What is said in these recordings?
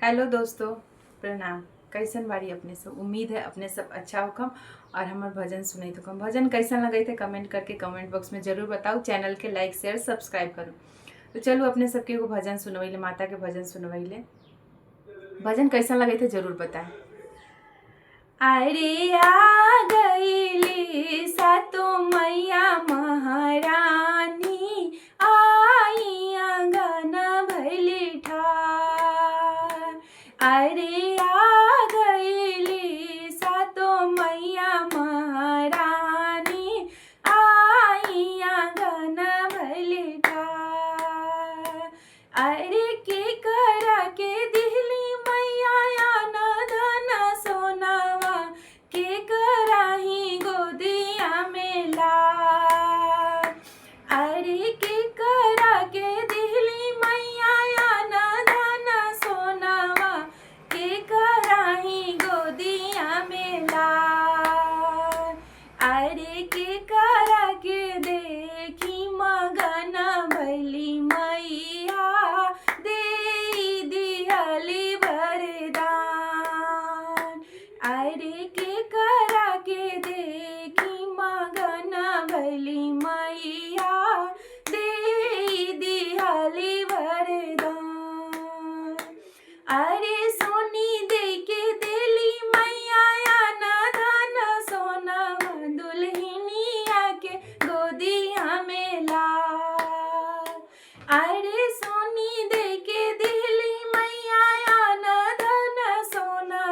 Hello दोस्तों, प्रणाम। कैसन बारी अपने सब? उम्मीद है अपने सब अच्छा होकम और हमार भजन सुनई तो कम। भजन कैसन लगे थे कमेंट करके कमेंट बॉक्स में जरूर बताओ। चैनल के लाइक शेयर सब्सक्राइब करो। तो चलो अपने सबके एगो भजन सुनवैले, माता के भजन सुनवैले। भजन कैसन लगे थे जरूर बताएं। अरे आ गईली सातो मैया महारानी, आई आंगन भैली ठार। अरे आ गईली सातो मैया महारानी, आई आंगन भैली ठार। अरे के करा के दिहली मैया न धन सोनावा, के कराही गोदिया में लार। अरे के करा के दिहली मैया न धन सोनावा, के कराही गोदिया में लार। अरे के करा के देखी मगन भैली मैया, दे दिहली वरदान। अरे के करा के देखी मगन भैली मैया, दे दिहली वरदान। अरे सोनी दे के देली मैया न धन सोना, दुल्हनिया के गोदिया में लार। अरे सोनी दे के देली मैया न धन सोना,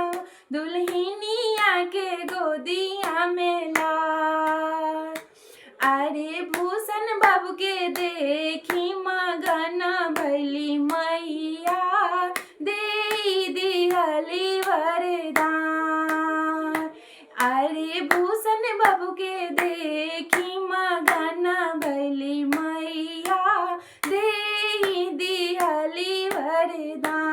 दुल्हनिया के गोदिया में लार। अरे भूषण बाबू के देखी मगन भैली मैया, दे दिहली वरदान। अरे भूषण बाबू के देखी मगन भैली मैया, दे दिहली वरदान।